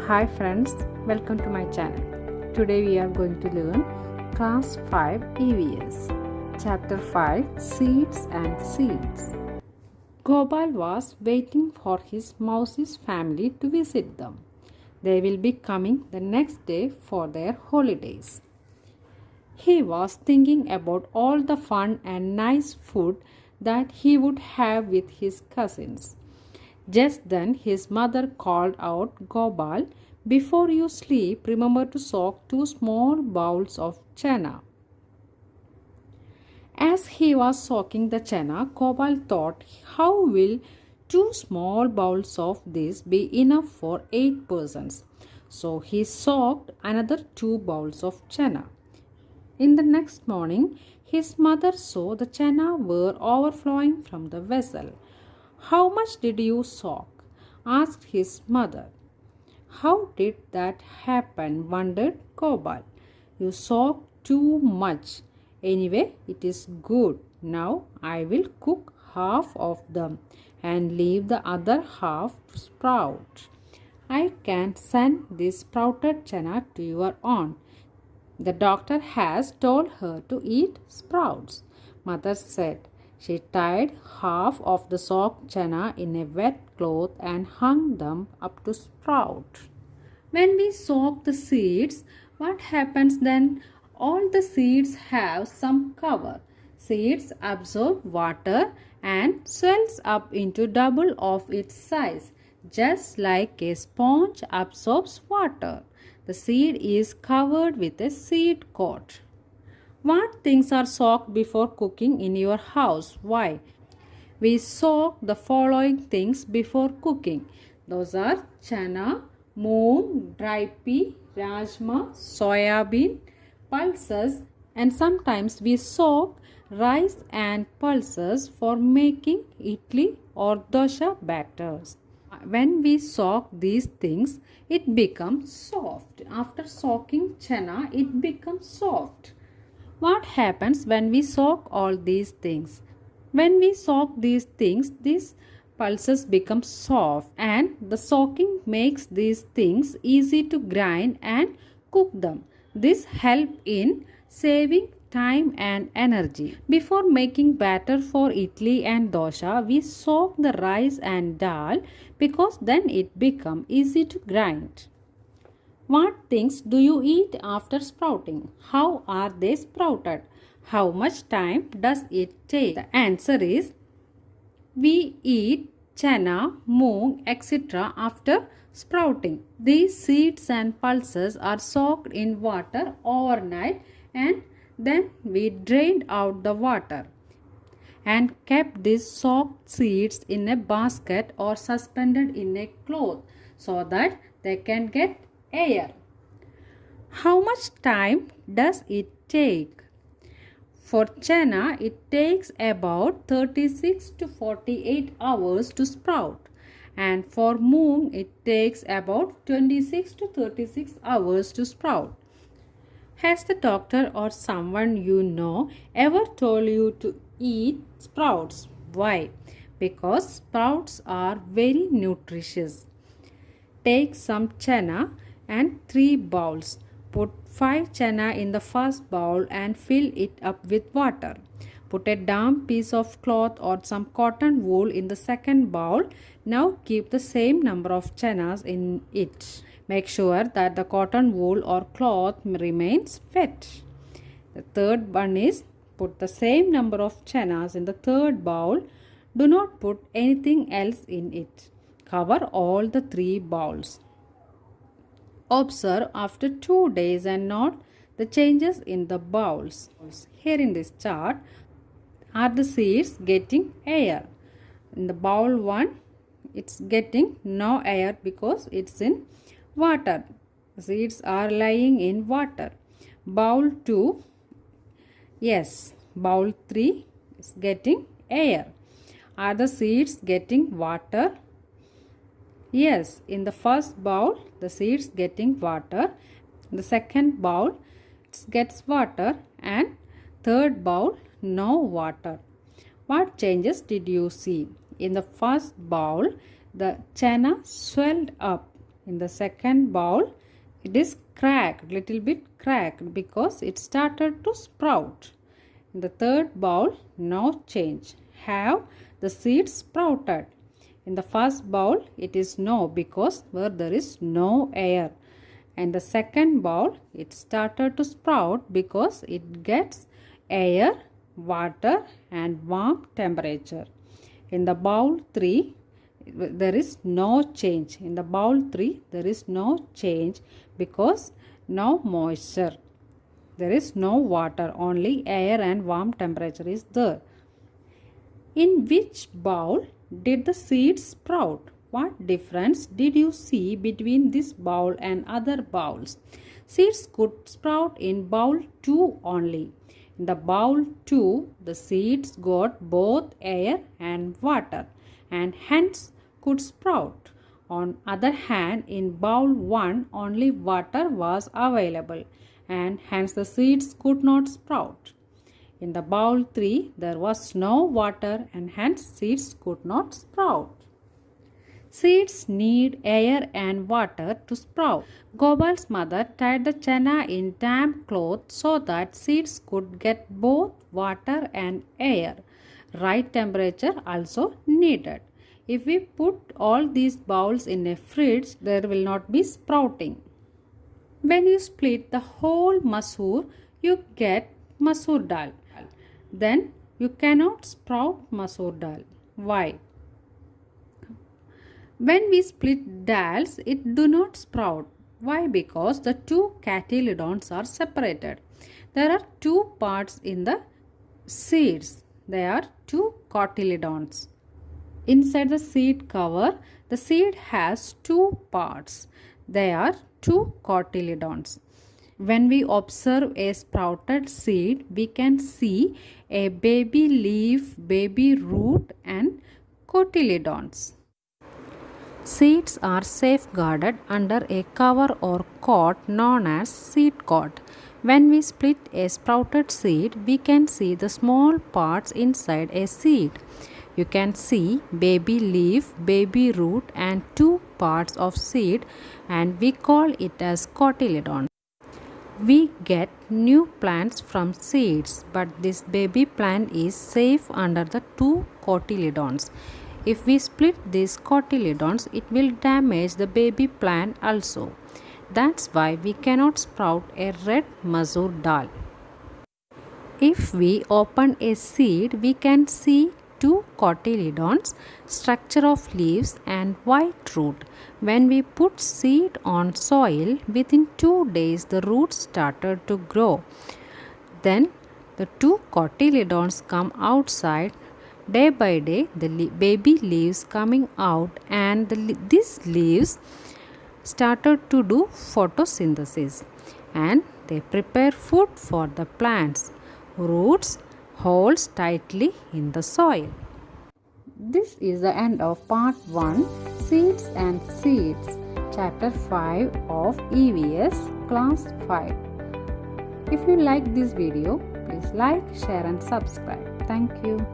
Hi friends, welcome to my channel. Today we are going to learn Class 5 EVS, Chapter 5 Seeds and Seeds. Gopal was waiting for his mouse's family to visit them. They will be coming the next day for their holidays. He was thinking about all the fun and nice food that he would have with his cousins. Just then his mother called out, "Gopal, before you sleep, remember to soak 2 small bowls of chana." As he was soaking the chana, Gopal thought, how will 2 small bowls of this be enough for 8 persons? So he soaked another 2 bowls of chana. In the next morning, his mother saw the chana were overflowing from the vessel. "How much did you soak?" asked his mother. "How did that happen?" wondered Gopal. "You soaked too much. Anyway, it is good. Now I will cook half of them and leave the other half to sprout. I can send this sprouted chana to your aunt. The doctor has told her to eat sprouts," mother said. She tied half of the soaked chana in a wet cloth and hung them up to sprout. When we soak the seeds, what happens then? All the seeds have some cover. Seeds absorb water and swells up into double of its size, just like a sponge absorbs water. The seed is covered with a seed coat. What things are soaked before cooking in your house? Why? We soak the following things before cooking. Those are chana, moong, dry pea, rajma, soya bean, pulses, and sometimes we soak rice and pulses for making idli or dosha batters. When we soak these things, it becomes soft. After soaking chana, it becomes soft. What happens when we soak all these things? When we soak these things, these pulses become soft, and the soaking makes these things easy to grind and cook them. This helps in saving time and energy. Before making batter for idli and dosha, we soak the rice and dal because then it becomes easy to grind. What things do you eat after sprouting? How are they sprouted? How much time does it take? The answer is, we eat chana, moong, etc. after sprouting. These seeds and pulses are soaked in water overnight, and then we drained out the water and kept these soaked seeds in a basket or suspended in a cloth so that they can get air. How much time does it take? For chana, it takes about 36 to 48 hours to sprout, and for moong, it takes about 26 to 36 hours to sprout. Has the doctor or someone you know ever told you to eat sprouts? Why? Because sprouts are very nutritious. Take some chana and 3 bowls. Put 5 chana in the first bowl and fill it up with water. Put a damp piece of cloth or some cotton wool in the second bowl. Now keep the same number of chanas in it. Make sure that the cotton wool or cloth remains wet. The third one is, put the same number of chanas in the third bowl. Do not put anything else in it. Cover all the 3 bowls. Observe after 2 days and note the changes in the bowls. Here in this chart are the seeds getting air. In the bowl 1, it's getting no air because it's in water. Seeds are lying in water. Bowl 2, yes. Bowl 3 is getting air. Are the seeds getting water? Yes. In the first bowl, the seeds getting water. In the second bowl, it gets water, and third bowl, no water. What changes did you see? In the first bowl, the chana swelled up. In the second bowl, it is cracked, little bit cracked because it started to sprout. In the third bowl, no change. Have the seeds sprouted? In the first bowl, it is no because where there is no air. And the second bowl, it started to sprout because it gets air, water and warm temperature. In the bowl 3, there is no change. In the bowl 3, there is no change because no moisture. There is no water, only air and warm temperature is there. In which bowl did the seeds sprout? What difference did you see between this bowl and other bowls? Seeds could sprout in bowl 2 only. In the bowl 2, the seeds got both air and water and hence could sprout. On other hand, in bowl 1, only water was available and hence the seeds could not sprout. In the bowl 3, there was no water and hence seeds could not sprout. Seeds need air and water to sprout. Gopal's mother tied the chana in damp cloth so that seeds could get both water and air. Right temperature also needed. If we put all these bowls in a fridge, there will not be sprouting. When you split the whole masoor, you get masoor dal. Then you cannot sprout masoor dal. Why? When we split dals, it do not sprout. Why? Because the two cotyledons are separated. There are two parts in the seeds. There are two cotyledons. Inside the seed cover, the seed has two parts. They are two cotyledons. When we observe a sprouted seed, we can see a baby leaf, baby root and cotyledons. Seeds are safeguarded under a cover or coat known as seed coat. When we split a sprouted seed, we can see the small parts inside a seed. You can see baby leaf, baby root and two parts of seed and we call it as cotyledon. We get new plants from seeds, but this baby plant is safe under the two cotyledons. If we split these cotyledons, it will damage the baby plant also. That's why we cannot sprout a red masoor dal. If we open a seed, we can see two cotyledons, structure of leaves and white root. When we put seed on soil, within 2 days the roots started to grow. Then the two cotyledons come outside. Day by day, the baby leaves coming out and these leaves started to do photosynthesis and they prepare food for the plants. Roots holds tightly in the soil. This is the end of part 1, Seeds and Seeds, chapter 5 of EVS class 5. If you like this video, please like, share and subscribe. Thank you.